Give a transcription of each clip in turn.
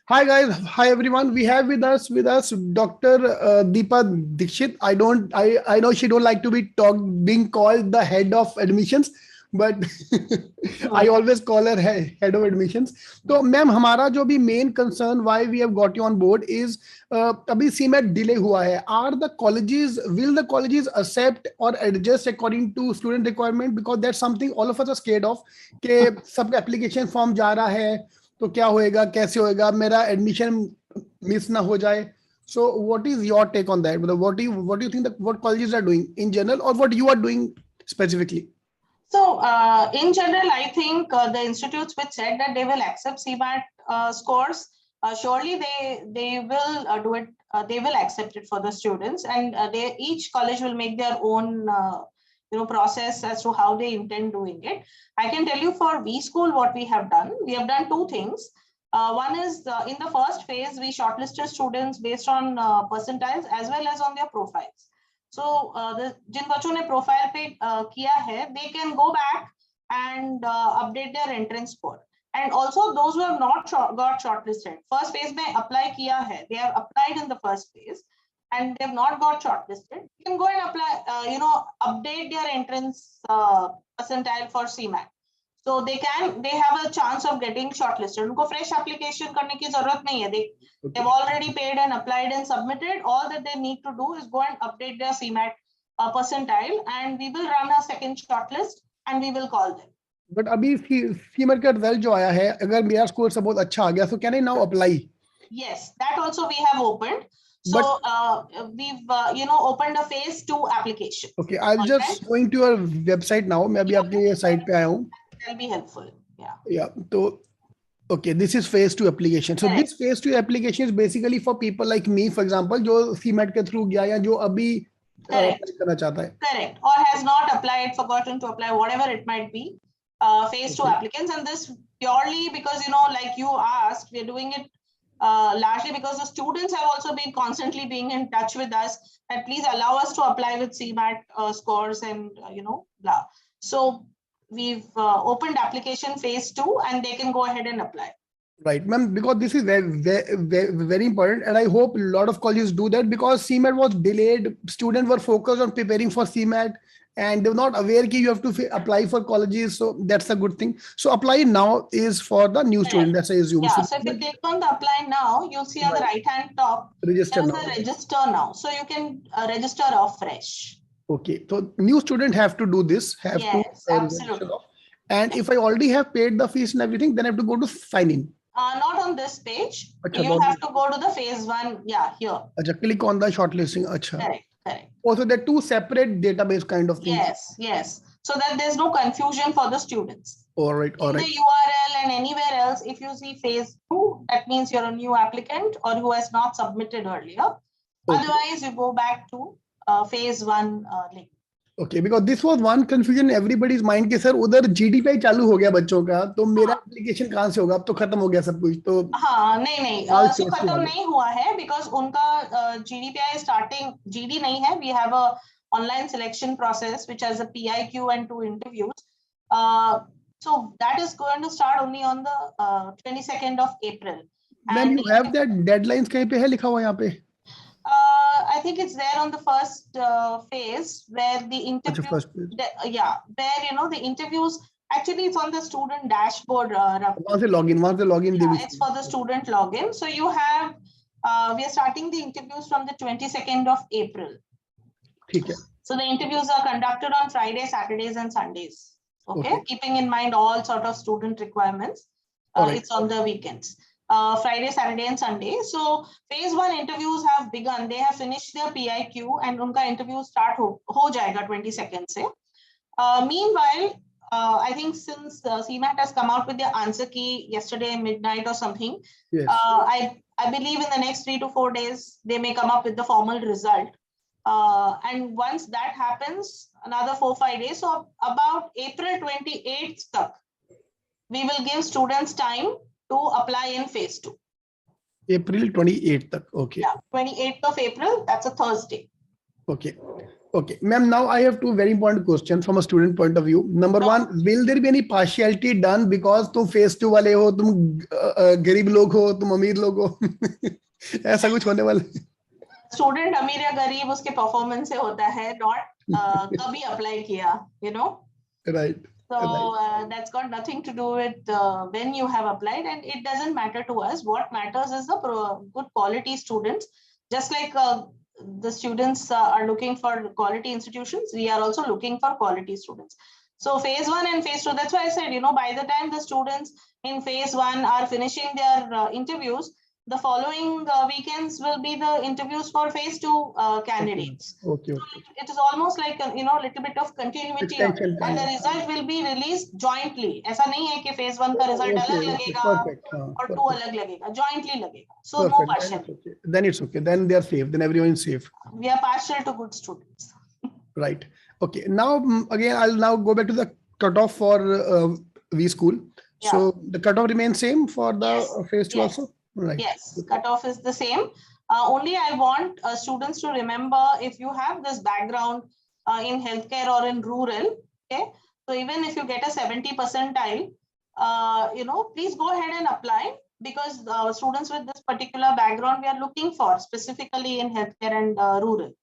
Hi guys, hi everyone. We have with us Dr. Deepa Dikshit. I know she don't like to being called the head of admissions, but I always call her head of admissions. So ma'am, हमारा जो भी main concern why we have got you on board is अभी CMAT delay हुआ है. Will the colleges accept or adjust according to student requirement? Because that's something all of us are scared of. कि सबका application form जा रहा है. तो क्या होएगा कैसे होएगा मेरा एडमिशन मिस ना हो जाए so what is your take on that what do you think that what colleges are doing in general or what you are doing specifically? So in general I think the institutes which said that they will accept CMAT scores, surely they will do it, they will accept it for the students, and each college will make their own process as to how they intend doing it. I can tell you for WeSchool what we have done two things. One is in the first phase we shortlisted students based on percentiles as well as on their profiles. So जिन बच्चों ने profile पे किया है, they can go back and update their entrance score. And also those who have not got shortlisted, first phase में apply किया है, they have applied in the first phase and they have not got shortlisted, you can go and apply, update their entrance percentile for CMAT. So they have a chance of getting shortlisted. उनको fresh application करने की जरूरत नहीं है. They've already paid and applied and submitted. All that they need to do is go and update their CMAT percentile, and we will run a second shortlist and we will call them. But अभी CMAT का result जो आया है, अगर मेरा score सब बहुत अच्छा आ गया, so can I now apply? Yes, that also we have opened. So we've opened a phase 2 application. Okay, I'll just going to your website now. मैं अभी आपके site पे आया हूँ. That'll be helpful. Yeah. So okay, this is phase 2 application. So this phase 2 application is basically for people like me, for example, जो CMAT के through गया या जो अभी करना चाहता है. Correct. Or has not applied, forgotten to apply, whatever it might be. Phase 2 applicants, and this purely because like you asked, we're doing it largely because the students have also been constantly being in touch with us and please allow us to apply with CMAT scores and blah. So we've opened application phase 2 and they can go ahead and apply. Right, ma'am, because this is very important, and I hope a lot of colleges do that because CMAT was delayed. Students were focused on preparing for CMAT and they were not aware that you have to apply for colleges. So that's a good thing. So apply now is for the new student, that's I assume. Yeah, so if you click on the apply now, you'll see on the right hand top, register now. Register now. So you can register afresh. Okay, so new student have to do this. Absolutely. And if I already have paid the fees and everything, then I have to go to sign in. Not on this page. You have to go to the phase 1. Yeah, here. Click on the shortlisting. Correct. Also, they're two separate database kind of things. Yes. So that there's no confusion for the students. All right. In the URL and anywhere else, if you see phase 2, that means you're a new applicant or who has not submitted earlier. Okay. Otherwise, you go back to phase 1 link. Okay, because this was one confusion in everybody's mind कि sir उधर GDPI चालू हो गया बच्चों का, तो मेरा application कहाँ से होगा? अब तो खत्म हो गया सब कुछ. तो हाँ, नहीं सो खत्म नहीं हुआ है because उनका GDPI starting GD नहीं है. We have a online selection process which has a PIQ and 2 interviews. So that is going to start only on the 22nd of April. Then you have that deadlines कहीं पे है लिखा हुआ यहाँ पे? I think it's there on the first phase where the interview, the interviews, actually it's on the student dashboard. Once they log in, it's for the student login. So you have, we are starting the interviews from the 22nd of April. Okay. So the interviews are conducted on Fridays, Saturdays and Sundays. Okay. Keeping in mind all sort of student requirements. It's on the weekends. Friday, Saturday and Sunday. So phase 1 interviews have begun. They have finished their PIQ and unka interview start ho jayega 22nd se. Meanwhile, I think since CMAT has come out with their answer key yesterday midnight or something, yes. I believe in the next 3 to 4 days, they may come up with the formal result. And once that happens, another 4-5 days, so about April 28th tak, we will give students time to apply in phase 2. April 28th. Okay. Yeah, 28th of April. That's a Thursday. Okay. Okay, ma'am. Now I have two very important questions from a student point of view. Number one, will there be any partiality done because तुम phase 2 वाले हो, तुम गरीब लोग हो, तुम अमीर लोग हो? ऐसा कुछ होने वाला? स्टूडेंट अमीर या गरीब उसके परफॉर्मेंस से होता है, नॉट कभी अप्लाई किया, you know. Right. So Right. that's got nothing to do with when you have applied, and it doesn't matter to us. What matters is the good quality students. Just like the students are looking for quality institutions, we are also looking for quality students. So phase 1 and phase 2, that's why I said, you know, by the time the students in phase 1 are finishing their interviews, the following weekends will be the interviews for phase 2 candidates. Okay. So it is almost like a, you know, little bit of continuity of it, and the result will be released jointly. ऐसा नहीं है कि phase 1 का result अलग लगेगा और 2 अलग लगेगा, jointly लगेगा. So no partial. Then it's okay. Then they are safe. Then everyone is safe. We are partial to good students. Right. Okay. Now again, I'll now go back to the cutoff for WeSchool. Yeah. So the cutoff remains same for the phase 2 also. Right. Yes, cutoff is the same. Only I want students to remember, if you have this background in healthcare or in rural, okay, so even if you get a 70 percentile, you know, please go ahead and apply, because students with this particular background we are looking for specifically in healthcare and rural.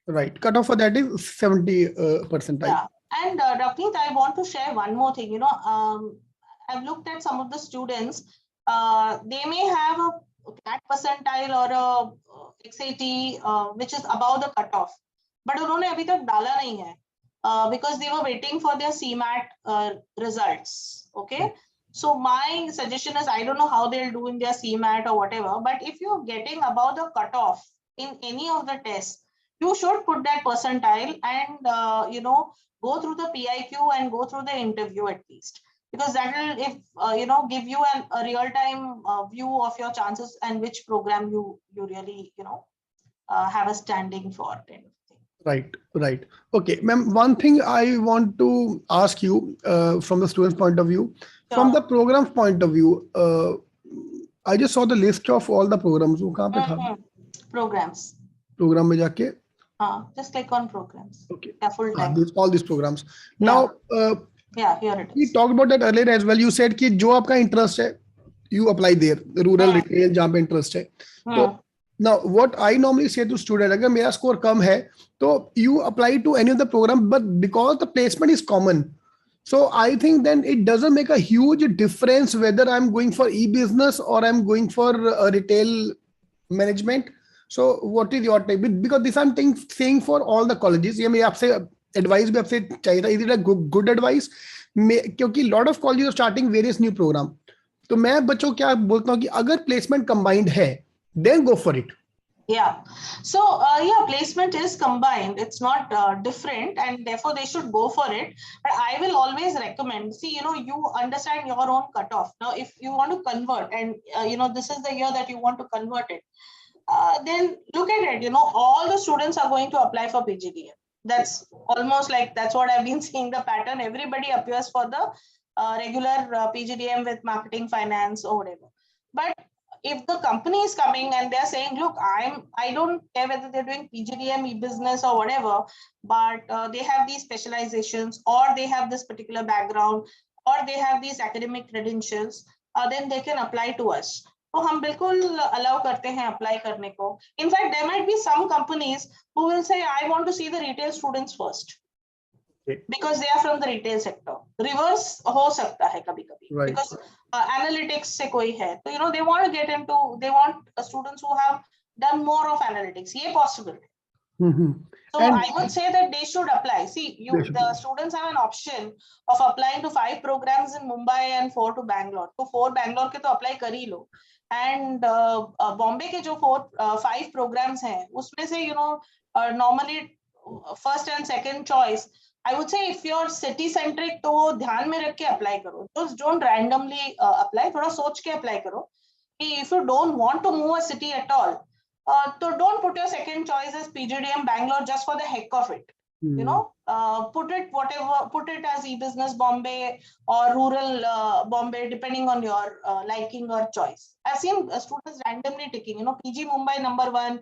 Right. Cutoff for that is 70 percentile. Yeah. And Dr. I want to share one more thing. You know, I've looked at some of the students. They may have a CMAT percentile or a XAT which is above the cutoff, but उन्होंने अभी तक डाला नहीं है because they were waiting for their CMAT results. Okay, so my suggestion is, I don't know how they'll do in their CMAT or whatever, but if you're getting above the cutoff in any of the tests, you should put that percentile and you know, go through the PIQ and go through the interview at least. Because that will, if you know, give you a real-time view of your chances and which program you really, you know, have a standing for, kind of thing. Right, right. Okay, ma'am. One thing I want to ask you from the student's point of view, from the program's point of view, I just saw the list of all the programs. वो कहाँ पे था? Programs. Program में जाके. Just click on programs. Okay. Yeah, full time. All these programs. Now. Yeah, here it is. We talked about that earlier as well. You said कि जो आपका interest है, you apply there. Rural, retail, जहाँ पे interest है. तो now what I normally say to student, अगर मेरा score कम है, तो you apply to any of the program, but because the placement is common, so I think then it doesn't make a huge difference whether I'm going for e-business or I'm going for retail management. So what is your take? Because this I'm saying for all the colleges. ये मैं आपसे advice भी आपसे चाहिए था. Is it a good advice? क्योंकि lot of colleges are starting various new program. तो मैं बच्चों क्या बोलता हूँ कि अगर placement combined है, then go for it. Yeah. So yeah, placement is combined. It's not different, and therefore they should go for it. But I will always recommend. See, you know, you understand your own cutoff. Now, if you want to convert, and you know, this is the year that you want to convert it, then look at it. You know, all the students are going to apply for PGDM. That's almost like, that's what I've been seeing the pattern. Everybody appears for the regular PGDM with marketing, finance, or whatever. But if the company is coming and they're saying, look, I don't care whether they're doing PGDM, e-business or whatever, but they have these specializations, or they have this particular background, or they have these academic credentials, then they can apply to us. तो हम बिल्कुल allow करते हैं apply करने को. In fact, there might be some companies who will say, I want to see the retail students first, because they are from the retail sector. Reverse हो सकता है कभी-कभी, because analytics से कोई है, तो you know, they want to get into, they want students who have done more of analytics. ये possible. So I would say that they should apply. See, the students have an option of applying to 5 programs in Mumbai and 4 to Bangalore. तो 4 Bangalore के तो apply कर ही लो. And Bombay के जो 5 programs हैं, उसमें से, you know, normally first and second choice, I would say if you're city centric, तो ध्यान में रख के apply करो. Just don't randomly apply. थोड़ा सोच के apply करो. If you don't want to move a city at all, so don't put your second choice as PGDM Bangalore just for the heck of it. You know, put it as e-business Bombay or rural Bombay, depending on your liking or choice. I've seen students randomly ticking, you know, PG Mumbai number 1,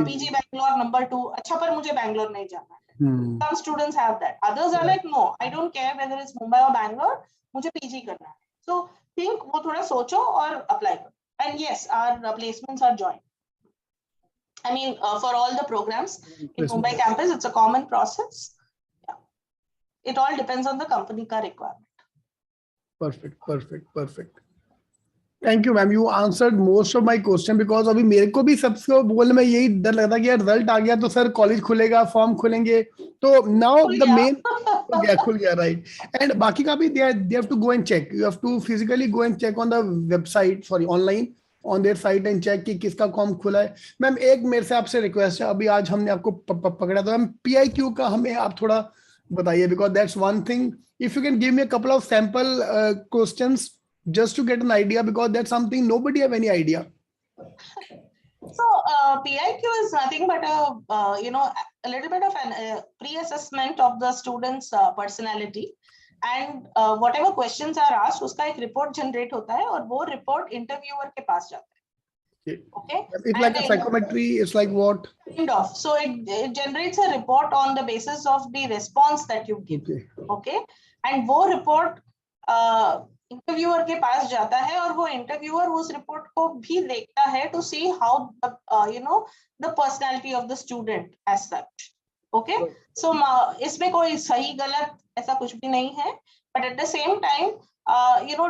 PG Bangalore number 2, अच्छा पर मुझे Bangalore नहीं जाना है. Some students have that. Others are like, no, I don't care whether it's Mumbai or Bangalore, मुझे PG करना है. So think वो थोड़ा सोचो और apply करो. And yes, our placements are joint. I mean, for all the programs in Mumbai campus, it's a common process. Yeah. It all depends on the company ka requirement. Perfect. Thank you, ma'am. You answered most of my question because अभी मेरे को भी सबसे बोलने में यही डर लगता कि यार रिजल्ट आ गया तो सर कॉलेज खुलेगा, फॉर्म खुलेंगे, तो now the main खुल गया right. And बाकी का भी they have to go and check. You have to physically go and check on the website, sorry, online on their site and check कि किसका फॉर्म खुला है. मैम एक मेरे से आपसे रिक्वेस्ट है, अभी आज हमने आपको पकड़ा था, मैम PIQ का हमें आप थोड़ा बताइए because that's one thing. If you can give me a couple of sample questions just to get an idea, because that's something nobody have any idea. So PIQ is nothing but a little bit of an pre-assessment of the student's personality, and whatever questions are asked, उसका एक report generate होता है और वो report interviewer के पास जाता है. Okay. It's like a psychometry. It's like what? Kind of. So it generates a report on the basis of the response that you give. Okay. And वो report इंटरव्यूअर के पास जाता है और वो इंटरव्यूअर उस रिपोर्ट को भी देखता है to see how the personality of the student as such. Okay, so इसमें कोई सही गलत ऐसा कुछ भी नहीं है, but at the same time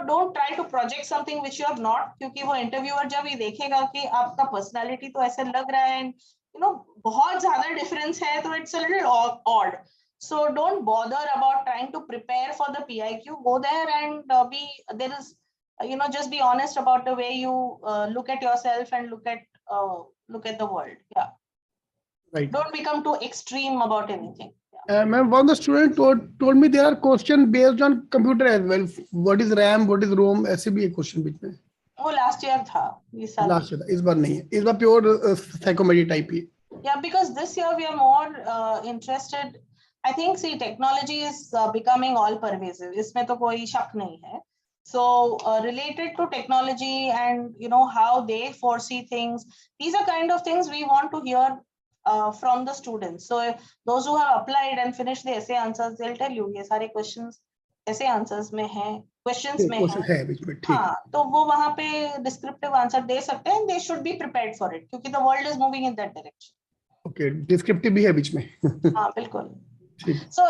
don't try to project something which you are not, क्योंकि वो इंटरव्यूअर जब ये देखेगा कि आपका पर्सनालिटी तो ऐसे लग रहा है एंड बहुत ज्यादा डिफरेंस है, तो it's a little odd. So don't bother about trying to prepare for the PIQ. Go there and just be honest about the way you look at yourself and look at the world. Yeah. Right. Don't become too extreme about anything. Ma'am, one of the student told me there are questions based on computer as well. What is RAM? What is ROM? ऐसे भी एक question बीच में. वो last year था. Last year था. इस बार नहीं है. इस बार pure psychometry type he. Yeah, because this year we are more interested. I think technology is becoming all pervasive. इसमें तो कोई शक नहीं है. So related to technology and how they foresee things, these are kind of things we want to hear from the students. So those who have applied and finished the essay answers, they'll tell you ये सारे questions essay answers में हैं, questions में हैं. हाँ, तो वो वहाँ पे descriptive answer दे सकते हैं. They should be prepared for it क्योंकि the world is moving in that direction. Okay, descriptive भी है बीच में. हाँ, बिल्कुल. So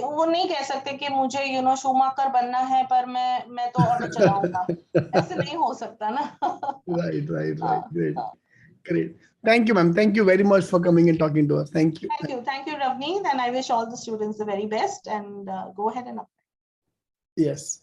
वो नहीं कह सकते कि मुझे शूमाकर बनना है पर मैं तो ऑटो चलाऊंगा. ऐसे नहीं हो सकता ना. Right. Great. Thank you, ma'am. Thank you very much for coming and talking to us. Thank you. Thank you, Ravneet, and I wish all the students the very best and go ahead and apply. Yes.